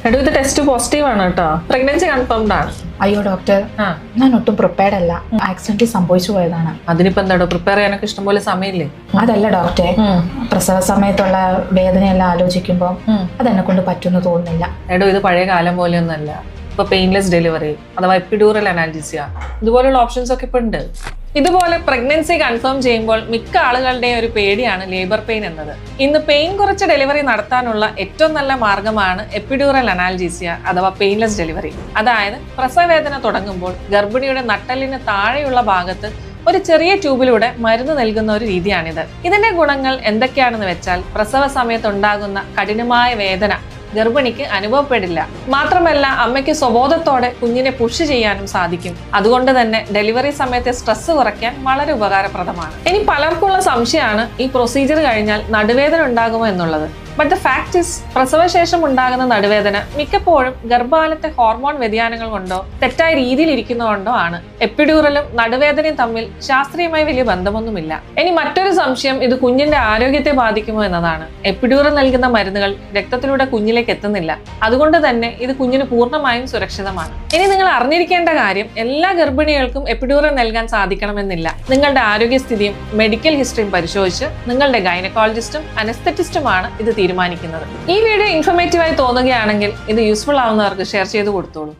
എടോ ഇത് test positive ആണ് കേട്ടോ. പ്രഗ്നൻസി കൺഫേംഡ് ആണ്. അയ്യോ ഡോക്ടർ, ഞാൻ ഒട്ടും പ്രിപ്പയർഡ് അല്ല. ആക്സിഡന്റ് സംഭവിച്ചു പോയതാണ്. അതിനിപ്പോ എന്താടോ, പ്രിപ്പയർ ചെയ്യാനൊക്കെ ഇഷ്ടംപോലെ സമയമില്ലേ? അതല്ല ഡോക്ടറെ, പ്രസവ സമയത്തുള്ള വേദനയെല്ലാം ആലോചിക്കുമ്പോൾ അതെന്നെ കൊണ്ട് പറ്റുമെന്ന് തോന്നുന്നില്ല. എടോ ഇത് പഴയ കാലം പോലെയൊന്നല്ല. ഇപ്പൊ പെയിൻലെസ് ഡെലിവറി അഥവാ എപ്പിഡ്യൂറൽ അനാൽജീസിയ ഇതുപോലുള്ള ഓപ്ഷൻസ് ഒക്കെ ഇപ്പൊ ഉണ്ട്. ഇതുപോലെ പ്രഗ്നൻസി കൺഫേം ചെയ്യുമ്പോൾ മിക്ക ആളുകളുടെയും ഒരു പേടിയാണ് ലേബർ പെയിൻ എന്നത്. ഇന്ന് പെയിൻ കുറച്ച് ഡെലിവറി നടത്താനുള്ള ഏറ്റവും നല്ല മാർഗമാണ് എപ്പിഡ്യൂറൽ അനാൽജീസിയ അഥവാ പെയിൻലെസ് ഡെലിവറി. അതായത് പ്രസവവേദന തുടങ്ങുമ്പോൾ ഗർഭിണിയുടെ നട്ടെല്ലിന് താഴെയുള്ള ഭാഗത്ത് ഒരു ചെറിയ ട്യൂബിലൂടെ മരുന്ന് നൽകുന്ന ഒരു രീതിയാണിത്. ഇതിന്റെ ഗുണങ്ങൾ എന്തൊക്കെയാണെന്ന് വെച്ചാൽ, പ്രസവ സമയത്ത് ഉണ്ടാകുന്ന കഠിനമായ വേദന ഗർഭിണിക്ക് അനുഭവപ്പെടില്ല. മാത്രമല്ല അമ്മയ്ക്ക് സ്വബോധത്തോടെ കുഞ്ഞിനെ പുഷ് ചെയ്യാനും സാധിക്കും. അതുകൊണ്ട് തന്നെ ഡെലിവറി സമയത്തെ സ്ട്രെസ് കുറയ്ക്കാൻ വളരെ ഉപകാരപ്രദമാണ്. ഇനി പലർക്കുള്ള സംശയമാണ് ഈ പ്രൊസീജിയർ കഴിഞ്ഞാൽ നടുവേദന ഉണ്ടാകുമോ എന്നുള്ളത്. ബട്ട് ദ ഫാക്ട് ഇസ്, പ്രസവശേഷം ഉണ്ടാകുന്ന നടുവേദന മിക്കപ്പോഴും ഗർഭകാലത്തെ ഹോർമോൺ വ്യതിയാനങ്ങൾ കൊണ്ടോ തെറ്റായ രീതിയിൽ ഇരിക്കുന്നതുകൊണ്ടോ ആണ്. എപ്പിഡ്യൂറലും നടുവേദനയും തമ്മിൽ ശാസ്ത്രീയമായി വലിയ ബന്ധമൊന്നുമില്ല. ഇനി മറ്റൊരു സംശയം ഇത് കുഞ്ഞിന്റെ ആരോഗ്യത്തെ ബാധിക്കുമോ എന്നതാണ്. എപ്പിഡ്യൂറൽ നൽകുന്ന മരുന്നുകൾ രക്തത്തിലൂടെ കുഞ്ഞിലേക്ക് എത്തുന്നില്ല. അതുകൊണ്ട് തന്നെ ഇത് കുഞ്ഞിന് പൂർണ്ണമായും സുരക്ഷിതമാണ്. ഇനി നിങ്ങൾ അറിഞ്ഞിരിക്കേണ്ട കാര്യം, എല്ലാ ഗർഭിണികൾക്കും എപ്പിഡ്യൂറൽ നൽകാൻ സാധിക്കണമെന്നില്ല. നിങ്ങളുടെ ആരോഗ്യസ്ഥിതിയും മെഡിക്കൽ ഹിസ്റ്ററിയും പരിശോധിച്ച് നിങ്ങളുടെ ഗൈനക്കോളജിസ്റ്റും അനസ്തെറ്റിസ്റ്റുമാണ് ഇത് തീരുമാനിക്കുന്നത്. ഈ വീഡിയോ ഇൻഫോർമേറ്റീവായി തോന്നുകയാണെങ്കിൽ ഇത് യൂസ്ഫുൾ ആവുന്നവർക്ക് ഷെയർ ചെയ്ത് കൊടുത്തോളൂ.